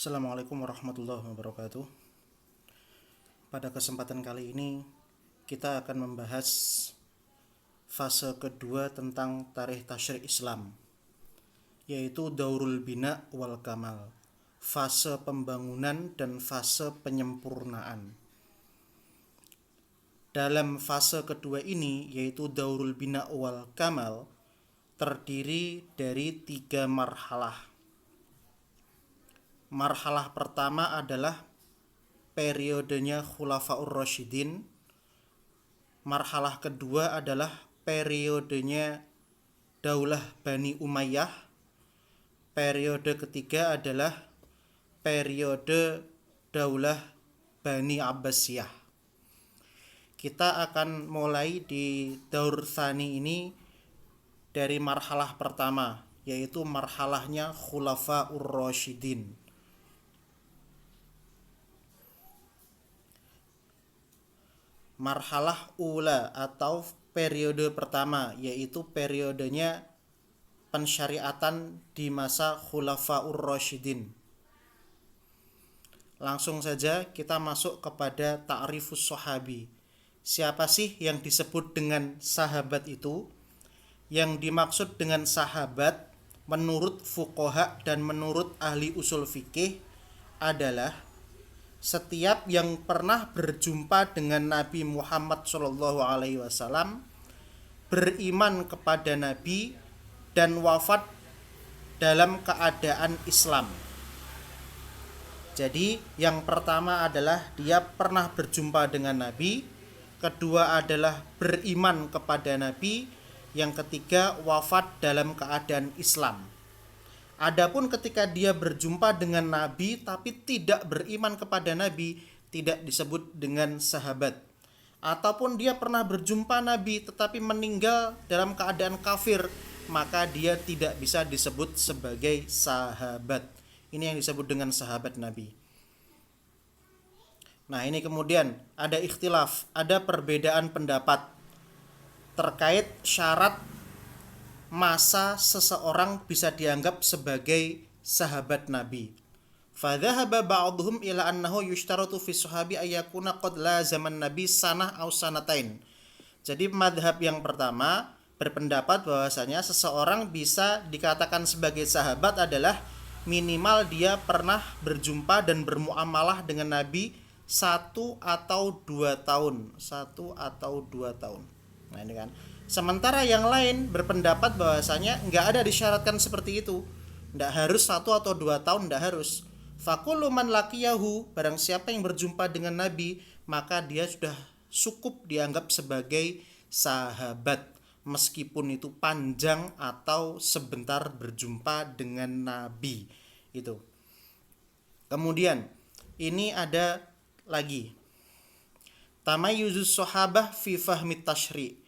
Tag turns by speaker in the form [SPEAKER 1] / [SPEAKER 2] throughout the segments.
[SPEAKER 1] Assalamualaikum warahmatullahi wabarakatuh. Pada kesempatan kali ini kita akan membahas fase kedua tentang tarikh tasyrik Islam, yaitu Daurul Bina wal Kamal, fase pembangunan dan fase penyempurnaan. Dalam fase kedua ini, yaitu Daurul Bina wal Kamal, terdiri dari 3 marhalah. Marhalah pertama adalah periodenya Khulafaur Rasyidin. Marhalah kedua adalah periodenya Daulah Bani Umayyah. Periode ketiga adalah periode Daulah Bani Abbasiyah. Kita akan mulai di Daur Tsani ini dari marhalah pertama, yaitu marhalahnya Khulafaur Rasyidin. Marhalah ula atau periode pertama, yaitu periodenya pensyariatan di masa Khulafaur Rasyidin. Langsung saja kita masuk kepada ta'rifus sahabi. Siapa sih yang disebut dengan sahabat itu? Yang dimaksud dengan sahabat menurut fuqaha dan menurut ahli usul fikih adalah setiap yang pernah berjumpa dengan Nabi Muhammad SAW, beriman kepada Nabi dan wafat dalam keadaan Islam. Jadi yang pertama adalah dia pernah berjumpa dengan Nabi, kedua adalah beriman kepada Nabi, yang ketiga wafat dalam keadaan Islam. Adapun ketika dia berjumpa dengan Nabi tapi tidak beriman kepada Nabi, tidak disebut dengan sahabat. Ataupun dia pernah berjumpa Nabi tetapi meninggal dalam keadaan kafir, maka dia tidak bisa disebut sebagai sahabat. Ini yang disebut dengan sahabat Nabi. Nah, ini kemudian ada ikhtilaf, ada perbedaan pendapat terkait syarat masa seseorang bisa dianggap sebagai sahabat Nabi. Fadhahaba ba'dhum ila annahu yushtaratu fi sahabi ayyakuna qad lazaman nabi sanah aw sanatain. Jadi madhab yang pertama berpendapat bahwasanya seseorang bisa dikatakan sebagai sahabat adalah minimal dia pernah berjumpa dan bermuamalah dengan Nabi 1 atau 2 tahun. 1 atau 2 tahun. Nah, ini kan. Sementara yang lain berpendapat bahwasanya nggak ada disyaratkan seperti itu. Nggak harus 1 atau 2 tahun, nggak harus. Fakullu man laqiyahu, barang siapa yang berjumpa dengan Nabi, maka dia sudah cukup dianggap sebagai sahabat, meskipun itu panjang atau sebentar berjumpa dengan Nabi. Itu. Kemudian ini ada lagi Tamayyuzus sahabah fi fahmi tasyri'.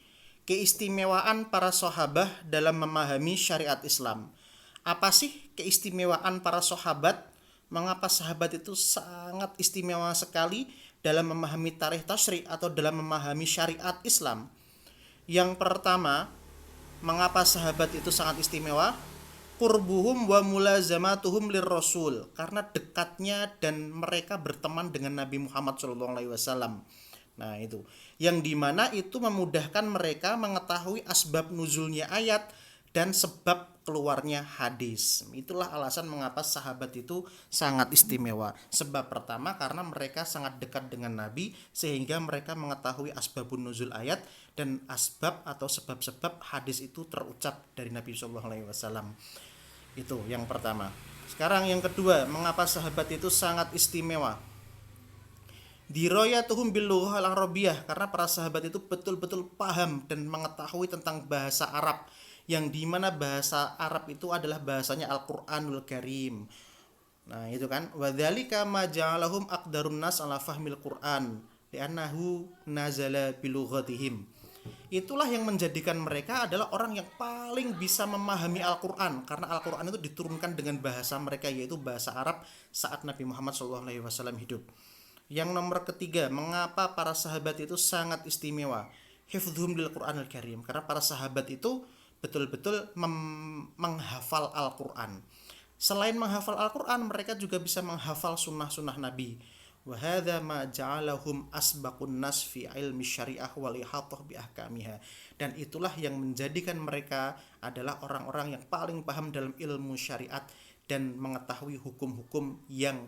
[SPEAKER 1] Keistimewaan para sahabat dalam memahami syariat Islam. Apa sih keistimewaan para sahabat? Mengapa sahabat itu sangat istimewa sekali dalam memahami tarikh tasyri' atau dalam memahami syariat Islam? Yang pertama, mengapa sahabat itu sangat istimewa? Qurbuhum wa mulazamatuhum lirrasul, karena dekatnya dan mereka berteman dengan Nabi Muhammad SAW. Nah, itu yang dimana itu memudahkan mereka mengetahui asbab nuzulnya ayat dan sebab keluarnya hadis. Itulah alasan mengapa sahabat itu sangat istimewa. Sebab pertama karena mereka sangat dekat dengan Nabi sehingga mereka mengetahui asbabun nuzul ayat dan asbab atau sebab-sebab hadis itu terucap dari Nabi SAW. Itu yang pertama. Sekarang yang kedua, mengapa sahabat itu sangat istimewa? Diroyatuhum bil lughah al-arabiyah, karena para sahabat itu betul-betul paham dan mengetahui tentang bahasa Arab, yang dimana bahasa Arab itu adalah bahasanya Al-Qur'anul Karim. Nah, itu kan, wadzalika ma ja'alahum aqdarun nas ala fahmil Qur'an li'annahu nazala bi lughatihim. Itulah yang menjadikan mereka adalah orang yang paling bisa memahami Al-Qur'an, karena Al-Qur'an itu diturunkan dengan bahasa mereka, yaitu bahasa Arab saat Nabi Muhammad SAW hidup. Yang nomor ketiga, mengapa para sahabat itu sangat istimewa? Hifdzuhum lil Qur'anil Karim, karena para sahabat itu betul-betul menghafal Al-Qur'an. Selain menghafal Al-Quran, mereka juga bisa menghafal sunnah-sunnah Nabi. Wa hadza ma ja'alahum asbaqun nas fi ilmi syariah wal ihatah bi ahkamiha. Dan itulah yang menjadikan mereka adalah orang-orang yang paling paham dalam ilmu syariat dan mengetahui hukum-hukum yang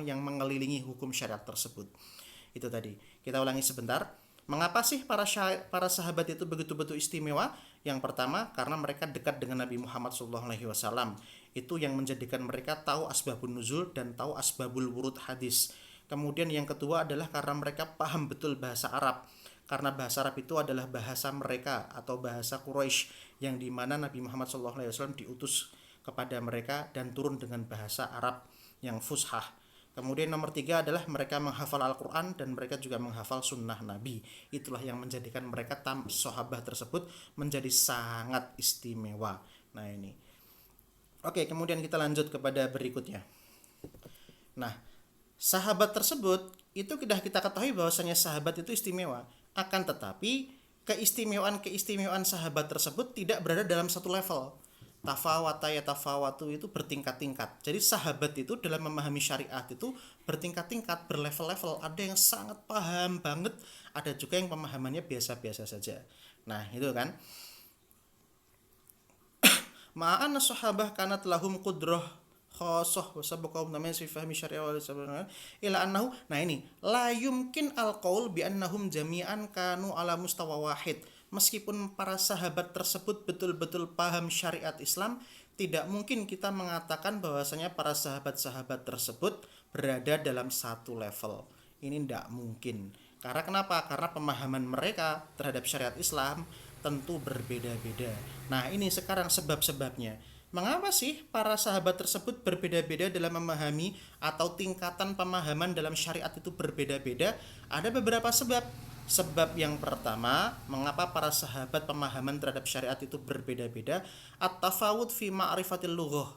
[SPEAKER 1] yang mengelilingi hukum syariat tersebut. Itu tadi. Kita ulangi sebentar. Mengapa sih para sahabat itu begitu-begitu istimewa? Yang pertama, karena mereka dekat dengan Nabi Muhammad SAW. Itu yang menjadikan mereka tahu asbabun nuzul dan tahu asbabul wurud hadis. Kemudian yang kedua adalah karena mereka paham betul bahasa Arab. Karena bahasa Arab itu adalah bahasa mereka atau bahasa Quraisy, yang dimana Nabi Muhammad SAW diutus kepada mereka dan turun dengan bahasa Arab yang fushah. Kemudian nomor 3 adalah mereka menghafal Al-Quran dan mereka juga menghafal sunnah Nabi. Itulah yang menjadikan mereka sahabat tersebut menjadi sangat istimewa. Nah ini. Oke, kemudian kita lanjut kepada berikutnya. Nah, sahabat tersebut itu sudah kita ketahui bahwasanya sahabat itu istimewa. Akan tetapi keistimewaan sahabat tersebut tidak berada dalam satu level. Tafawata ya tafawatu itu bertingkat-tingkat. Jadi sahabat itu dalam memahami syariat itu bertingkat-tingkat, berlevel-level. Ada yang sangat paham banget, ada juga yang pemahamannya biasa-biasa saja. Nah, itu kan. Ma'ana sahabah kanat lahum qudrah khosoh wasabaqahum namanya fi fahmi syariah wal ila annahu. Nah ini, la yumkin al-qaul bi annahum jami'an kanu ala mustawa wahid. Meskipun para sahabat tersebut betul-betul paham syariat Islam, tidak mungkin kita mengatakan bahwasanya para sahabat-sahabat tersebut berada dalam satu level. Ini tidak mungkin. Karena kenapa? Karena pemahaman mereka terhadap syariat Islam tentu berbeda-beda. Nah, ini sekarang sebab-sebabnya. Mengapa sih para sahabat tersebut berbeda-beda dalam memahami atau tingkatan pemahaman dalam syariat itu berbeda-beda? Ada beberapa sebab. Sebab yang pertama, mengapa para sahabat pemahaman terhadap syariat itu berbeda-beda? At-tafawud fi ma'rifatil lughah.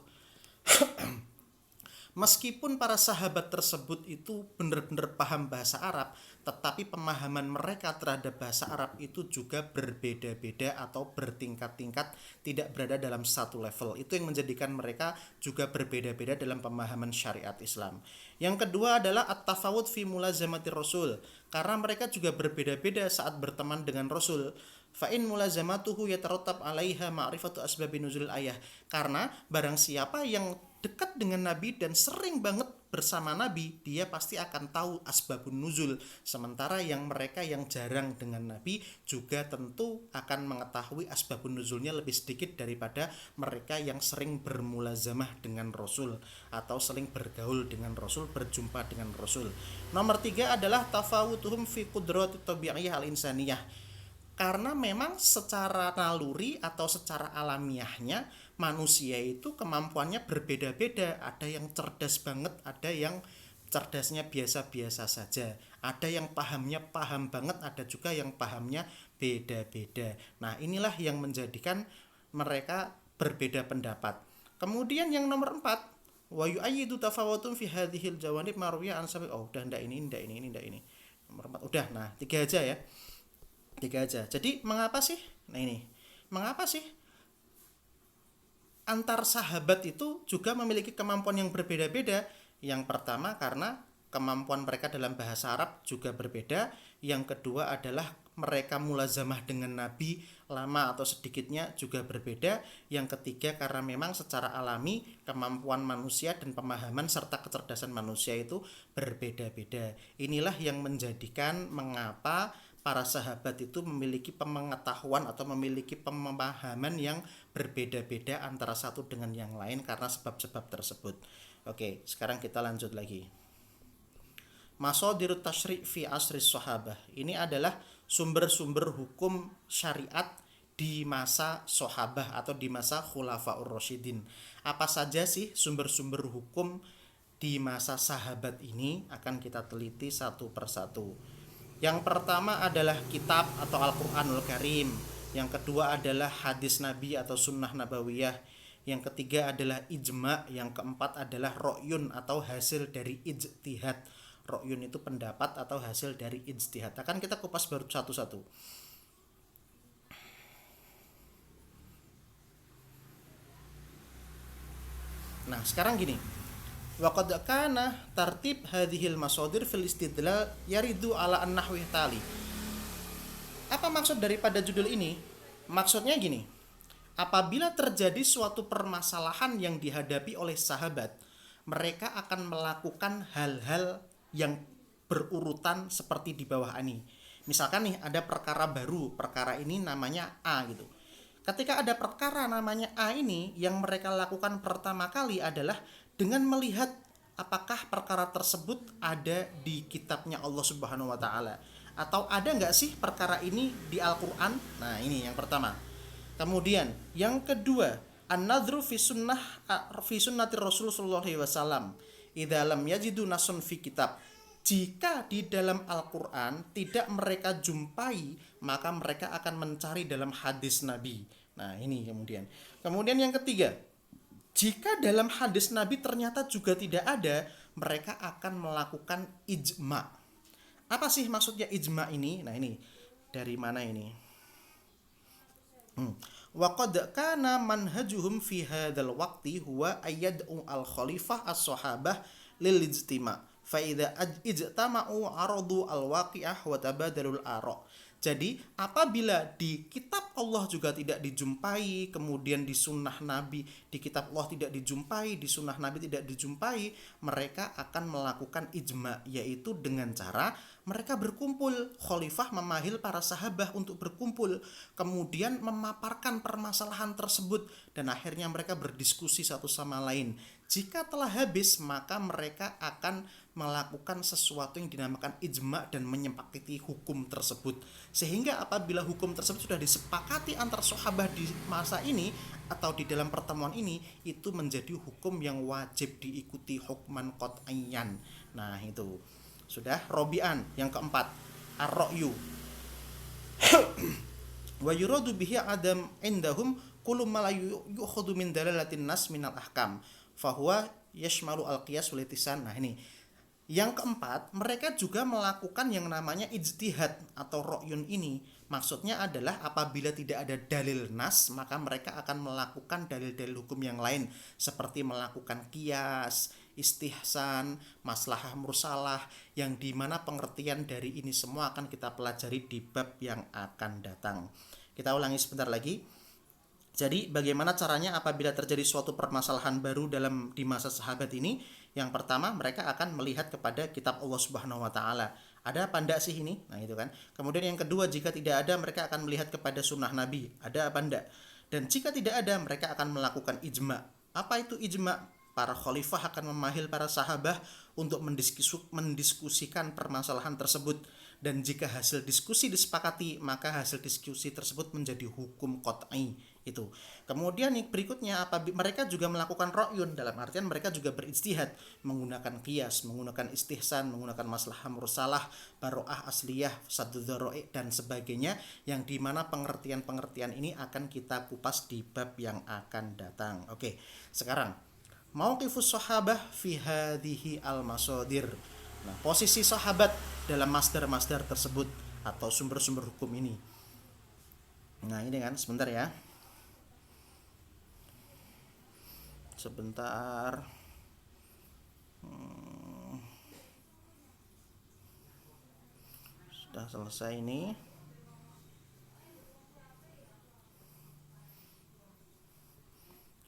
[SPEAKER 1] Meskipun para sahabat tersebut itu benar-benar paham bahasa Arab, tetapi pemahaman mereka terhadap bahasa Arab itu juga berbeda-beda atau bertingkat-tingkat, tidak berada dalam satu level. Itu yang menjadikan mereka juga berbeda-beda dalam pemahaman syariat Islam. Yang kedua adalah at-tafawud fi mulazamati Rasul, karena mereka juga berbeda-beda saat berteman dengan Rasul. Fa'in mulazamatuhu yatarattab 'alaiha ma'rifatu asbabin nuzul ayah. Karena barang siapa yang dekat dengan Nabi dan sering banget bersama Nabi, dia pasti akan tahu asbabun nuzul. Sementara yang mereka yang jarang dengan Nabi juga tentu akan mengetahui asbabun nuzulnya lebih sedikit daripada mereka yang sering bermulazamah dengan Rasul atau sering bergaul dengan Rasul, berjumpa dengan Rasul. Nomor 3 adalah tafawutuhum fi qudrati tabi'iyah al-insaniyah. Karena memang secara naluri atau secara alamiahnya manusia itu kemampuannya berbeda-beda. Ada yang cerdas banget, ada yang cerdasnya biasa-biasa saja. Ada yang pahamnya paham banget, ada juga yang pahamnya beda-beda. Nah, inilah yang menjadikan mereka berbeda pendapat. Kemudian yang nomor 4, wa yu'ayyidu tafawutun fi hadhil jawanib marwiya an sabi. Oh, udah ndak ini. Nomor 4 udah. Nah, 3 aja ya. 3 aja. Jadi mengapa sih? Nah ini, mengapa sih antar sahabat itu juga memiliki kemampuan yang berbeda-beda? Yang pertama karena kemampuan mereka dalam bahasa Arab juga berbeda. Yang kedua adalah mereka mulazamah dengan Nabi lama atau sedikitnya juga berbeda. Yang ketiga karena memang secara alami kemampuan manusia dan pemahaman serta kecerdasan manusia itu berbeda-beda. Inilah yang menjadikan mengapa para sahabat itu memiliki pengetahuan atau memiliki pemahaman yang berbeda-beda antara satu dengan yang lain karena sebab-sebab tersebut. Oke, sekarang kita lanjut lagi. Masadirut tasyri' fi asri sahabah. Ini adalah sumber-sumber hukum syariat di masa sahabah atau di masa khulafaur rasyidin. Apa saja sih sumber-sumber hukum di masa sahabat ini? Akan kita teliti satu persatu. Yang pertama adalah kitab atau Al-Quranul Karim. Yang kedua adalah hadis Nabi atau sunnah nabawiyah. Yang ketiga adalah ijma. Yang keempat adalah ro'yun atau hasil dari ijtihad. Ro'yun itu pendapat atau hasil dari ijtihad. Akan kita kupas baru satu-satu. Nah, sekarang gini. Wa qad kana tartib hadhil masadir fil istidlal yaridu ala an-nahwi tali. Apa maksud daripada judul ini? Maksudnya gini. Apabila terjadi suatu permasalahan yang dihadapi oleh sahabat, mereka akan melakukan hal-hal yang berurutan seperti di bawah ini. Misalkan nih ada perkara baru, perkara ini namanya A gitu. Ketika ada perkara namanya A ini, yang mereka lakukan pertama kali adalah dengan melihat apakah perkara tersebut ada di kitabnya Allah Subhanahu wa taala, atau ada nggak sih perkara ini di Al-Qur'an. Nah, ini yang pertama. Kemudian yang kedua, an-nadhru fi sunnati Rasul sallallahu alaihi wasallam. Idza lam yajidu nasun fi kitab. Jika di dalam Al-Qur'an tidak mereka jumpai, maka mereka akan mencari dalam hadis Nabi. Nah, ini kemudian. Kemudian yang ketiga, jika dalam hadis Nabi ternyata juga tidak ada, mereka akan melakukan ijma. Apa sih maksudnya ijma ini? Nah, ini dari mana ini? Wa qad kana manhajuhum fi hadzal waqti huwa ayyad'u al-khalifah as-sahabah lil ijtima'. Fa idza ijtama'u aradu al-waqi'ah wa tabadalul ara'. Jadi apabila di kitab Allah juga tidak dijumpai, kemudian di sunnah Nabi, di kitab Allah tidak dijumpai, di sunnah Nabi tidak dijumpai, mereka akan melakukan ijma, yaitu dengan cara mereka berkumpul, khalifah memanggil para sahabat untuk berkumpul, kemudian memaparkan permasalahan tersebut, dan akhirnya mereka berdiskusi satu sama lain. Jika telah habis, maka mereka akan melakukan sesuatu yang dinamakan ijma dan menyepakati hukum tersebut. Sehingga apabila hukum tersebut sudah disepakati antar sahabat di masa ini atau di dalam pertemuan ini, itu menjadi hukum yang wajib diikuti, hukman qat'iyyan. Nah, itu. Sudah. Robi'an yang keempat, ar-ra'yu. Wa yuradu bihi adam indahum kullu ma la yu'khadhu min dalalatin nas minal ahkam fahuwa yashmalu al-qiyas wal itisan. Nah, ini yang keempat, mereka juga melakukan yang namanya ijtihad atau ro'yun ini. Maksudnya adalah apabila tidak ada dalil nas, maka mereka akan melakukan dalil-dalil hukum yang lain, seperti melakukan qiyas, istihsan, maslahah mursalah, yang dimana pengertian dari ini semua akan kita pelajari di bab yang akan datang. Kita ulangi sebentar lagi. Jadi bagaimana caranya apabila terjadi suatu permasalahan baru di masa sahabat ini? Yang pertama, mereka akan melihat kepada kitab Allah Subhanahu wa taala. Ada apa enggak sih ini? Nah, itu kan. Kemudian yang kedua, jika tidak ada, mereka akan melihat kepada sunnah Nabi. Ada apa enggak? Dan jika tidak ada, mereka akan melakukan ijma. Apa itu ijma? Para khalifah akan memanggil para sahabat untuk mendiskusikan permasalahan tersebut. Dan jika hasil diskusi disepakati, maka hasil diskusi tersebut menjadi hukum qat'i. Itu. Kemudian yang berikutnya, mereka juga melakukan ro'yun, dalam artian mereka juga berijtihad menggunakan qiyas, menggunakan istihsan, menggunakan maslahah mursalah, baro'ah asliyah, saddu dzara'i dan sebagainya, yang dimana pengertian-pengertian ini akan kita kupas di bab yang akan datang. Oke, sekarang mauqifus sahabah fi hadhihi al-masadir. Nah, posisi sahabat dalam masdar-masdar tersebut atau sumber-sumber hukum ini. Nah, ini kan, sebentar ya. Sebentar. Sudah selesai ini.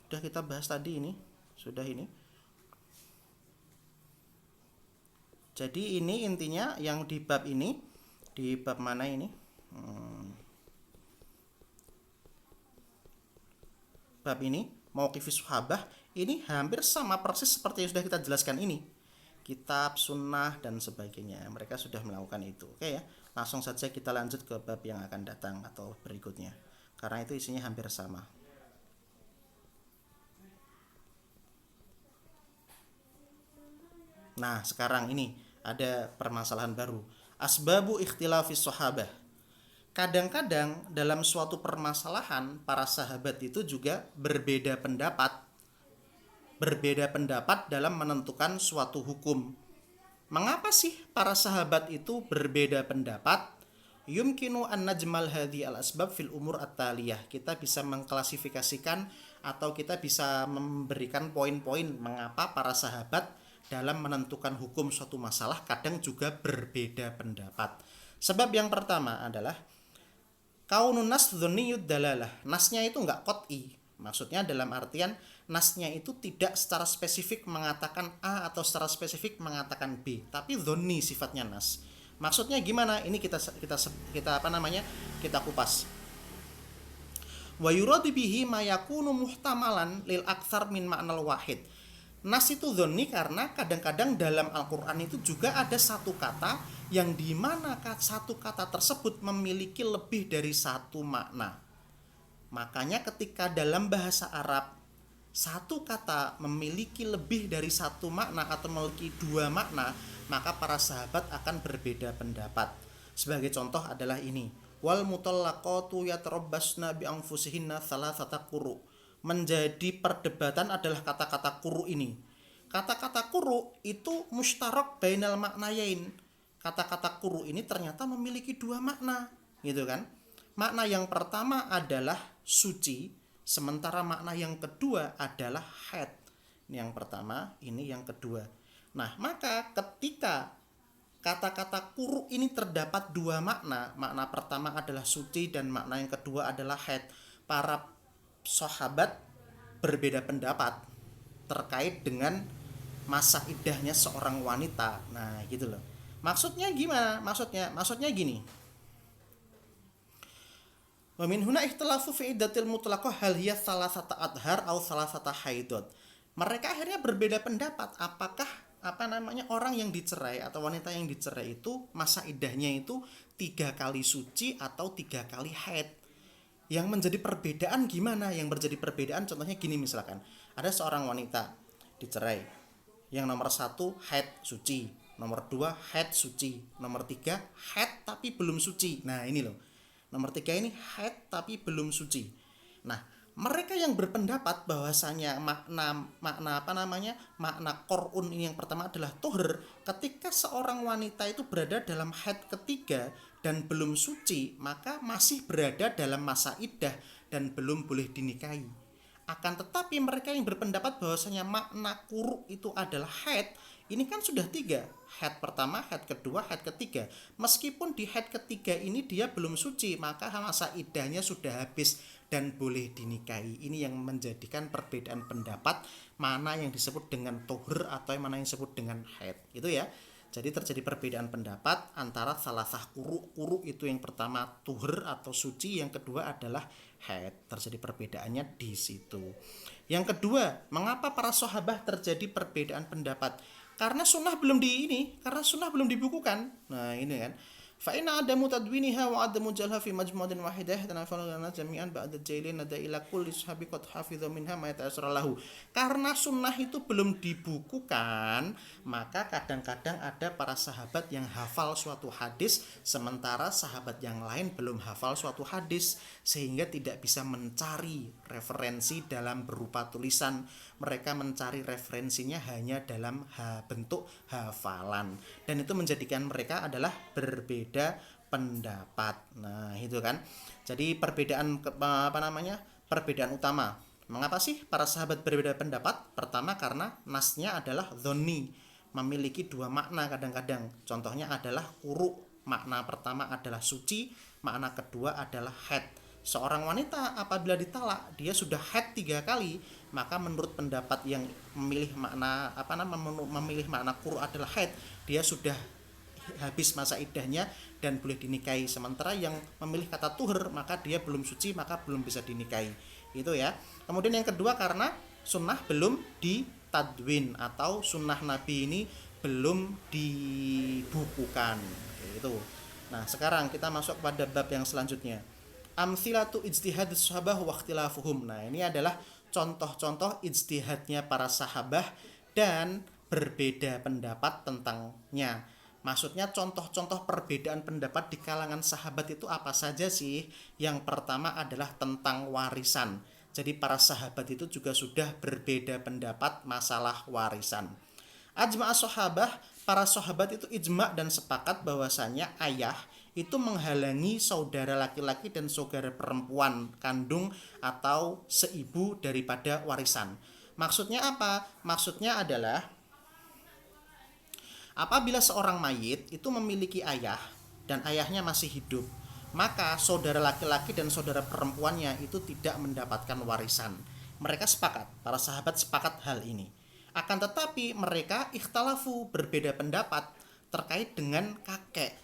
[SPEAKER 1] Sudah kita bahas tadi ini. Sudah ini. Jadi ini intinya yang di bab ini. Di bab mana ini? Bab ini, mauqifis sahabah, ini hampir sama persis seperti yang sudah kita jelaskan ini. Kitab, sunnah, dan sebagainya. Mereka sudah melakukan itu. Oke ya, langsung saja kita lanjut ke bab yang akan datang atau berikutnya. Karena itu isinya hampir sama. Nah, sekarang ini ada permasalahan baru. Asbabu ikhtilafis sahabah. Kadang-kadang dalam suatu permasalahan para sahabat itu juga berbeda pendapat dalam menentukan suatu hukum. Mengapa sih para sahabat itu berbeda pendapat? Yumkinu an najmal hadhi al asbab fil umur at-taliyah. Kita bisa mengklasifikasikan atau kita bisa memberikan poin-poin mengapa para sahabat dalam menentukan hukum suatu masalah kadang juga berbeda pendapat. Sebab yang pertama adalah kaunun nas dzanniyud dalalah. Nasnya itu enggak qot'i. Maksudnya dalam artian nasnya itu tidak secara spesifik mengatakan A atau secara spesifik mengatakan B, tapi dzanni sifatnya nas. Maksudnya gimana? Ini kita apa namanya? Kita kupas. Wa yuradu bihi ma yakunu muhtamalan lil aktsar min ma'nal wahid. Nas itu dzanni karena kadang-kadang dalam Al-Qur'an itu juga ada satu kata yang dimana satu kata tersebut memiliki lebih dari satu makna. Makanya ketika dalam bahasa Arab satu kata memiliki lebih dari satu makna atau memiliki dua makna, maka para sahabat akan berbeda pendapat. Sebagai contoh adalah ini. Wal mutallaqatu yatarabbasna bi anfusihinna thalathata quru. Menjadi perdebatan adalah kata-kata quru ini. Kata-kata quru itu mustarak bainal maknayain. Kata-kata quru ini ternyata memiliki dua makna, gitu kan? Makna yang pertama adalah suci, sementara makna yang kedua adalah haid. Ini yang pertama, ini yang kedua. Nah, maka ketika kata-kata quru ini terdapat dua makna, makna pertama adalah suci dan makna yang kedua adalah haid, para sahabat berbeda pendapat terkait dengan masa iddahnya seorang wanita. Nah, gitu loh. Maksudnya gimana? Maksudnya gini. Wa min huna ikhtalafu fi iddatil mutlaqah hal hiya salasata adhar atau salasata haidot. Mereka akhirnya berbeda pendapat apakah orang yang dicerai atau wanita yang dicerai itu masa iddahnya itu 3 kali suci atau 3 kali haid. Yang menjadi perbedaan gimana? Yang menjadi perbedaan contohnya gini, misalkan ada seorang wanita dicerai. Yang nomor 1 haid suci, nomor 2 haid suci, nomor 3 haid tapi belum suci. Nah, ini loh. Nomor 3 ini haid tapi belum suci. Nah, mereka yang berpendapat bahwasanya makna qur'un ini yang pertama adalah tuhur. Ketika seorang wanita itu berada dalam haid ketiga dan belum suci, maka masih berada dalam masa iddah dan belum boleh dinikahi. Akan tetapi mereka yang berpendapat bahwasanya makna quru itu adalah haid, ini kan sudah 3, haid pertama, haid kedua, haid ketiga. Meskipun di haid ketiga ini dia belum suci, maka masa iddahnya sudah habis dan boleh dinikahi. Ini yang menjadikan perbedaan pendapat mana yang disebut dengan tuhur atau mana yang disebut dengan haid. Itu ya. Jadi terjadi perbedaan pendapat antara salasah quru itu yang pertama tuhur atau suci, yang kedua adalah haid. Terjadi perbedaannya di situ. Yang kedua, mengapa para sahabat terjadi perbedaan pendapat? Karena sunnah belum dibukukan. Nah, ini kan. Fa inna adamu tadwiniha wa adamu jalha fi majmu'atin wahidah tanafaluna jami'an ba'da jailin nada ila kulli sahabi qad hafidha minha ma yata'assara lahu. Karena sunnah itu belum dibukukan, maka kadang-kadang ada para sahabat yang hafal suatu hadis sementara sahabat yang lain belum hafal suatu hadis, sehingga tidak bisa mencari referensi dalam berupa tulisan. Mereka mencari referensinya hanya dalam bentuk hafalan, dan itu menjadikan mereka adalah berbeda pendapat. Nah, itu kan. Jadi perbedaan utama. Mengapa sih para sahabat berbeda pendapat? Pertama karena nasnya adalah dzanni, memiliki dua makna kadang-kadang. Contohnya adalah quru, makna pertama adalah suci, makna kedua adalah haid. Seorang wanita apabila ditalak dia sudah haid 3 kali, maka menurut pendapat yang memilih makna quru adalah haid, dia sudah habis masa iddahnya dan boleh dinikahi. Sementara yang memilih kata tuhur, maka dia belum suci, maka belum bisa dinikahi. Itu ya. Kemudian yang kedua karena sunnah belum ditadwin atau sunnah Nabi ini belum dibukukan. Itu. Nah, sekarang kita masuk pada bab yang selanjutnya. Amthilatu ijtihad sahabah wa ikhtilafuhum. Nah, ini adalah contoh-contoh ijtihadnya para sahabah dan berbeda pendapat tentangnya. Maksudnya contoh-contoh perbedaan pendapat di kalangan sahabat itu apa saja sih? Yang pertama adalah tentang warisan. Jadi para sahabat itu juga sudah berbeda pendapat masalah warisan. Ajma'a sahabah, para sahabat itu ijma' dan sepakat bahwasanya ayah itu menghalangi saudara laki-laki dan saudara perempuan kandung atau seibu daripada warisan. Maksudnya apa? Maksudnya adalah apabila seorang mayit itu memiliki ayah dan ayahnya masih hidup, maka saudara laki-laki dan saudara perempuannya itu tidak mendapatkan warisan. Mereka sepakat, para sahabat sepakat hal ini. Akan tetapi mereka ikhtalafu, berbeda pendapat terkait dengan kakek.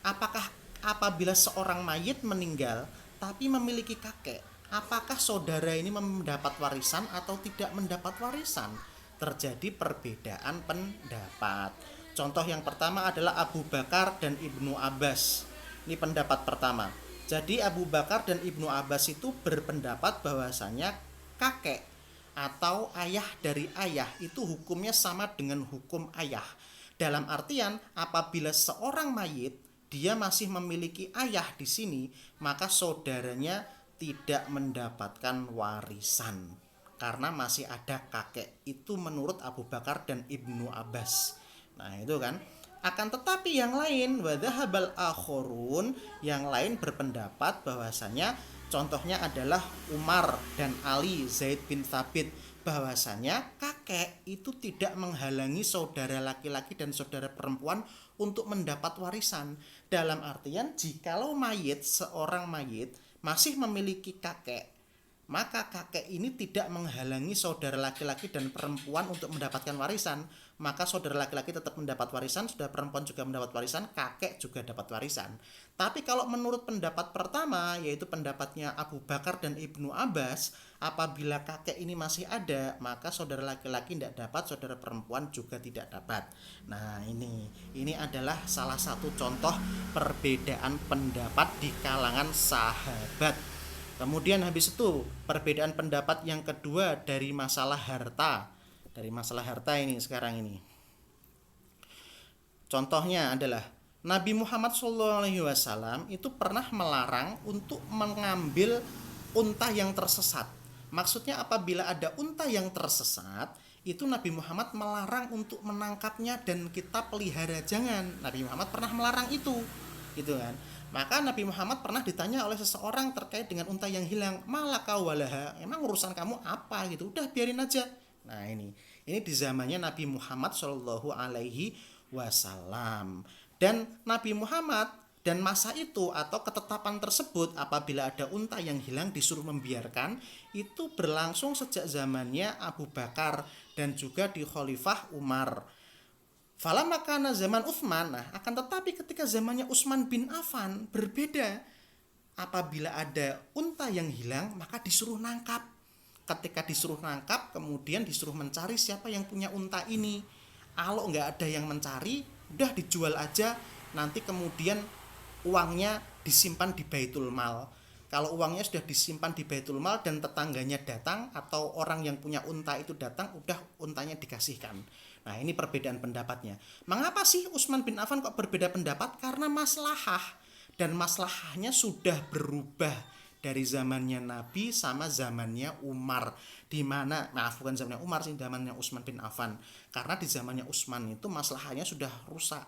[SPEAKER 1] Apakah apabila seorang mayit meninggal tapi memiliki kakek, apakah saudara ini mendapat warisan atau tidak mendapat warisan? Terjadi perbedaan pendapat. Contoh yang pertama adalah Abu Bakar dan Ibnu Abbas. Ini pendapat pertama. Jadi Abu Bakar dan Ibnu Abbas itu berpendapat bahwasanya kakek atau ayah dari ayah itu hukumnya sama dengan hukum ayah. Dalam artian apabila seorang mayit dia masih memiliki ayah di sini, maka saudaranya tidak mendapatkan warisan karena masih ada kakek. Itu menurut Abu Bakar dan Ibnu Abbas. Nah, itu kan. Akan tetapi yang lain, wadhahabal akhorun, yang lain berpendapat bahwasanya contohnya adalah Umar dan Ali Zaid bin Thabit, bahwasanya kakek itu tidak menghalangi saudara laki-laki dan saudara perempuan untuk mendapat warisan. Dalam artian jikalau seorang mayit masih memiliki kakek, maka kakek ini tidak menghalangi saudara laki-laki dan perempuan untuk mendapatkan warisan. Maka saudara laki-laki tetap mendapat warisan, saudara perempuan juga mendapat warisan, kakek juga dapat warisan. Tapi kalau menurut pendapat pertama, yaitu pendapatnya Abu Bakar dan Ibnu Abbas, apabila kakek ini masih ada, maka saudara laki-laki tidak dapat, saudara perempuan juga tidak dapat. Nah, ini adalah salah satu contoh perbedaan pendapat di kalangan sahabat. Kemudian habis itu perbedaan pendapat yang kedua dari masalah harta. Dari masalah harta ini sekarang ini. Contohnya adalah Nabi Muhammad SAW itu pernah melarang untuk mengambil unta yang tersesat. Maksudnya apabila ada unta yang tersesat, itu Nabi Muhammad melarang untuk menangkapnya dan kita pelihara. Jangan. Nabi Muhammad pernah melarang itu. Gitu kan. Maka Nabi Muhammad pernah ditanya oleh seseorang terkait dengan unta yang hilang, malaka walaha, emang urusan kamu apa gitu, udah biarin aja. Nah, ini di zamannya Nabi Muhammad Shallallahu Alaihi Wasallam. Dan Nabi Muhammad dan masa itu atau ketetapan tersebut apabila ada unta yang hilang disuruh membiarkan, itu berlangsung sejak zamannya Abu Bakar dan juga di Khalifah Umar. Falamma kana zaman Utsman, nah akan tetapi ketika zamannya Utsman bin Affan berbeda. Apabila ada unta yang hilang maka disuruh nangkap. Ketika disuruh nangkap kemudian disuruh mencari siapa yang punya unta ini. Kalau nggak ada yang mencari, udah dijual aja, nanti kemudian uangnya disimpan di Baitul Mal. Kalau uangnya sudah disimpan di Baitul Mal dan tetangganya datang atau orang yang punya unta itu datang, udah untanya dikasihkan. Nah, ini perbedaan pendapatnya. Mengapa sih Utsman bin Affan kok berbeda pendapat? Karena maslahah, dan maslahahnya sudah berubah dari zamannya Nabi sama zamannya Umar. Di mana, bukan zamannya Umar sih, zamannya Utsman bin Affan. Karena di zamannya Utsman itu maslahahnya sudah rusak.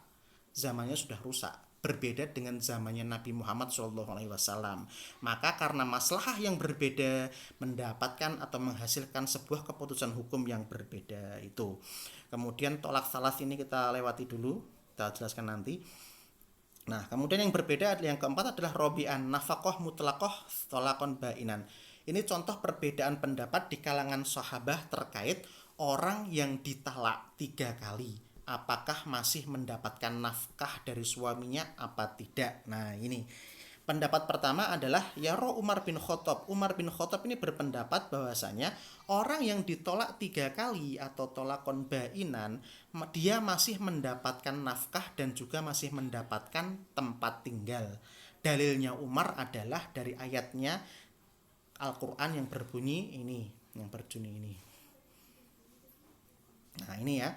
[SPEAKER 1] Zamannya sudah rusak. Berbeda dengan zamannya Nabi Muhammad SAW. Maka karena maslahah yang berbeda mendapatkan atau menghasilkan sebuah keputusan hukum yang berbeda itu. Kemudian tolak salas ini kita lewati dulu, kita jelaskan nanti. Nah, kemudian yang berbeda yang keempat adalah robi'an, nafaqoh mutlaqoh tolakon ba'inan. Ini contoh perbedaan pendapat di kalangan sahabah terkait orang yang ditalak 3 kali. Apakah masih mendapatkan nafkah dari suaminya apa tidak? Nah, ini pendapat pertama adalah Yaro Umar bin Khattab. Umar bin Khattab ini berpendapat bahwasanya orang yang ditolak 3 kali atau tolakon ba'inan, dia masih mendapatkan nafkah dan juga masih mendapatkan tempat tinggal. Dalilnya Umar adalah dari ayatnya Al-Quran yang berbunyi ini. Nah, ini ya.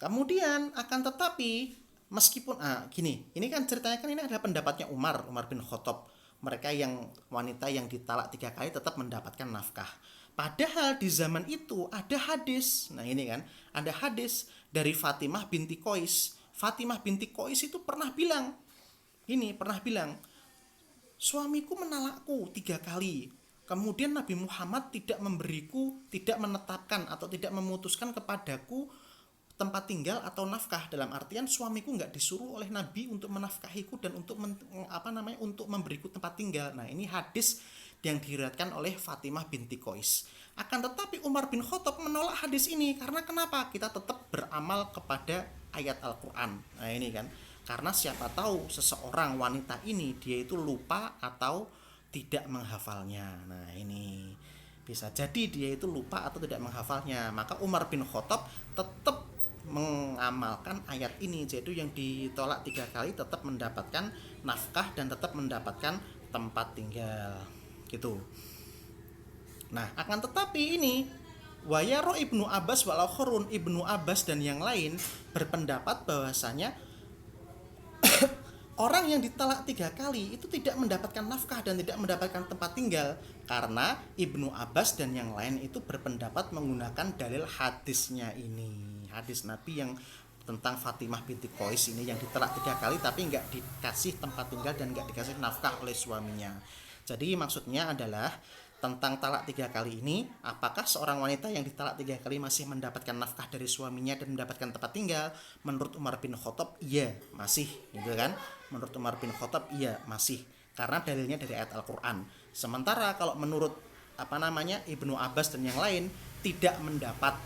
[SPEAKER 1] Kemudian akan tetapi meskipun ini kan ceritanya kan ini adalah pendapatnya Umar bin Khattab. Mereka yang wanita yang ditalak 3 kali tetap mendapatkan nafkah. Padahal di zaman itu ada hadis. Nah, ini kan ada hadis dari Fatimah binti Qais. Fatimah binti Qais itu pernah bilang, ini pernah bilang, suamiku menalakku 3 kali. Kemudian Nabi Muhammad tidak menetapkan atau tidak memutuskan kepadaku tempat tinggal atau nafkah, dalam artian suamiku nggak disuruh oleh Nabi untuk menafkahiku dan untuk memberiku tempat tinggal. Nah, ini hadis yang diriwayatkan oleh Fatimah binti Qais. Akan tetapi Umar bin Khattab menolak hadis ini karena kenapa? Kita tetap beramal kepada ayat Al-Qur'an. Nah, ini kan. Karena siapa tahu seseorang wanita ini dia itu lupa atau tidak menghafalnya. Nah, ini bisa jadi dia itu lupa atau tidak menghafalnya. Maka Umar bin Khattab tetap mengamalkan ayat ini, yaitu yang ditolak 3 kali tetap mendapatkan nafkah dan tetap mendapatkan tempat tinggal gitu. Nah, akan tetapi ini Wayaro Ibnu Abbas walau Khurun Ibnu Abbas dan yang lain berpendapat bahwasanya orang yang ditalak 3 kali itu tidak mendapatkan nafkah dan tidak mendapatkan tempat tinggal, karena Ibnu Abbas dan yang lain itu berpendapat menggunakan dalil hadisnya ini, hadis Nabi yang tentang Fatimah binti Qais ini yang ditalak 3 kali tapi nggak dikasih tempat tinggal dan nggak dikasih nafkah oleh suaminya. Jadi maksudnya adalah tentang talak 3 kali ini, apakah seorang wanita yang ditalak 3 kali masih mendapatkan nafkah dari suaminya dan mendapatkan tempat tinggal? Menurut Umar bin Khattab, iya masih, gitu kan? Menurut Umar bin Khattab, iya masih, karena dalilnya dari ayat Al-Quran. Sementara kalau menurut Ibnu Abbas dan yang lain tidak mendapat.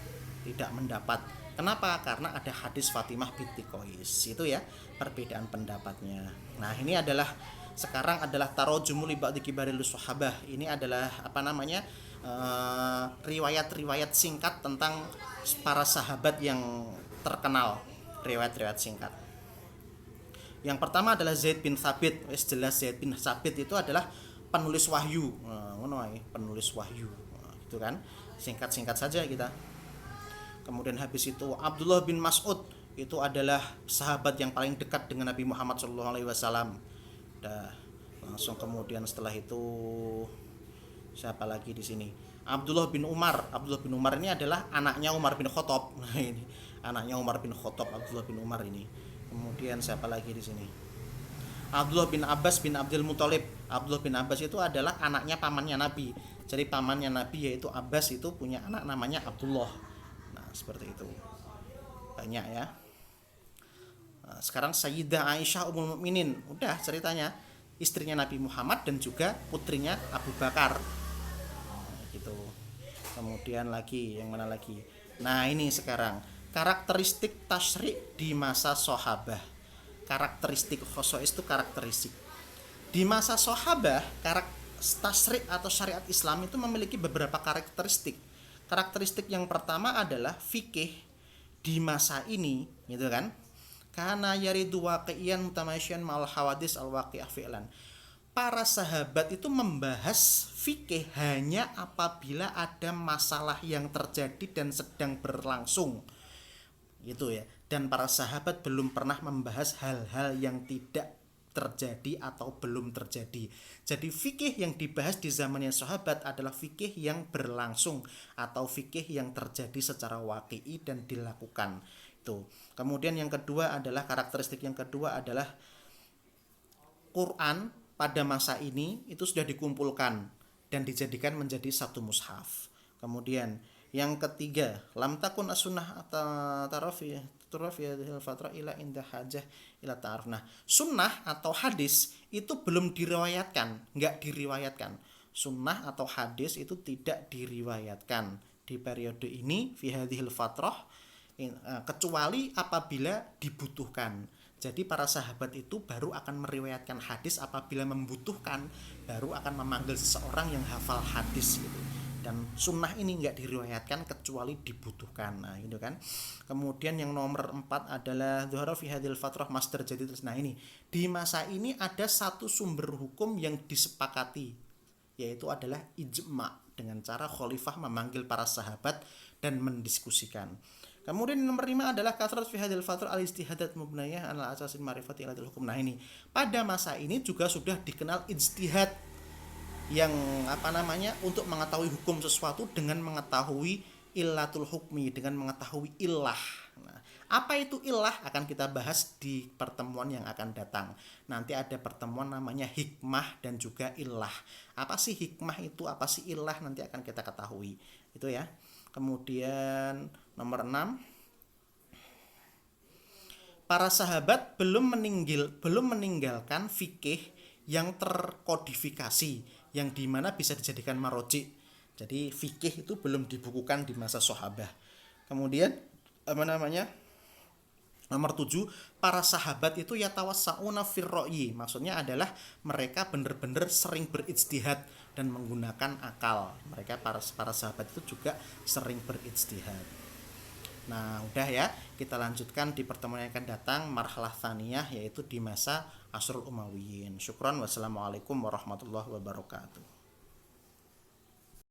[SPEAKER 1] Kenapa? Karena ada hadis Fatimah binti Qais. Itu ya perbedaan pendapatnya. Nah, ini adalah sekarang adalah tarojumul li ba'di kibaril sahabah. Ini adalah riwayat-riwayat singkat tentang para sahabat yang terkenal, riwayat-riwayat singkat. Yang pertama adalah Zaid bin Thabit. Jelas Zaid bin Thabit itu adalah penulis wahyu. Penulis wahyu. Gitu kan. Singkat-singkat saja kita. Kemudian habis itu Abdullah bin Mas'ud, itu adalah sahabat yang paling dekat dengan Nabi Muhammad SAW. Langsung kemudian setelah itu siapa lagi di sini? Abdullah bin Umar. Abdullah bin Umar ini adalah anaknya Umar bin Khattab. Nah, ini anaknya Umar bin Khattab, Abdullah bin Umar ini. Kemudian siapa lagi di sini? Abdullah bin Abbas bin Abdul Muthalib. Abdullah bin Abbas itu adalah anaknya pamannya Nabi. Jadi pamannya Nabi yaitu Abbas itu punya anak namanya Abdullah. Nah, seperti itu. Banyak ya. Sekarang Sayyidah Aisyah Ummul Mukminin, udah ceritanya, istrinya Nabi Muhammad dan juga putrinya Abu Bakar. Gitu. Kemudian lagi yang mana lagi? Nah, ini sekarang karakteristik tasyri' di masa sahabah. Karakteristik khosois itu karakteristik. Di masa sahabah, tasyri' atau syariat Islam itu memiliki beberapa karakteristik. Karakteristik yang pertama adalah fikih di masa ini, gitu kan? Karena yaridu waqiyan mutamasyan ma'al hawadis al-waqi'ah fi'lan. Para sahabat itu membahas fikih hanya apabila ada masalah yang terjadi dan sedang berlangsung. Gitu ya. Dan para sahabat belum pernah membahas hal-hal yang tidak terjadi atau belum terjadi. Jadi fikih yang dibahas di zamannya sahabat adalah fikih yang berlangsung atau fikih yang terjadi secara waqi'i dan dilakukan. Kemudian yang kedua adalah karakteristik yang kedua adalah Quran pada masa ini itu sudah dikumpulkan dan dijadikan menjadi satu mushaf. Kemudian yang ketiga, lam takun as-sunnah tarafi al-fatra ila inda hajah ila ta'aruf. Nah, sunnah atau hadis itu belum diriwayatkan, enggak diriwayatkan. Sunnah atau hadis itu tidak diriwayatkan di periode ini fi hadhil fatrah, kecuali apabila dibutuhkan. Jadi para sahabat itu baru akan meriwayatkan hadis apabila membutuhkan, baru akan memanggil seseorang yang hafal hadis gitu. Dan sunnah ini nggak diriwayatkan kecuali dibutuhkan. Nah, gitu kan. Kemudian yang nomor 4 adalah zuhara fi hadhil fatrah masdar jadid. Nah, ini di masa ini ada satu sumber hukum yang disepakati, yaitu adalah ijma, dengan cara khalifah memanggil para sahabat dan mendiskusikan. Kemudian nomor 5 adalah kasrat fi hadil fatrah al-ijtihadat mubniyah ala asasin ma'rifati ilatil hukum. Nah, ini pada masa ini juga sudah dikenal ijtihad yang untuk mengetahui hukum sesuatu dengan mengetahui illatul hukmi, dengan mengetahui illah Nah, apa itu ilah akan kita bahas di pertemuan yang akan datang. Nanti ada pertemuan namanya hikmah dan juga ilah. Apa sih hikmah itu, apa sih ilah, nanti akan kita ketahui. Itu ya. Kemudian nomor 6, para sahabat belum meninggalkan fikih yang terkodifikasi, yang dimana bisa dijadikan maroji. Jadi fikih itu belum dibukukan di masa sahabat. Kemudian apa namanya, nomor 7, para sahabat itu yatawassauna firroyi. Maksudnya adalah mereka benar-benar sering berijtihad dan menggunakan akal. Mereka para sahabat itu juga sering berijtihad. Nah, udah ya, kita lanjutkan di pertemuan yang akan datang, marhalah tsaniyah, yaitu di masa Asrul Umayyin. Syukron, wassalamualaikum warahmatullahi wabarakatuh.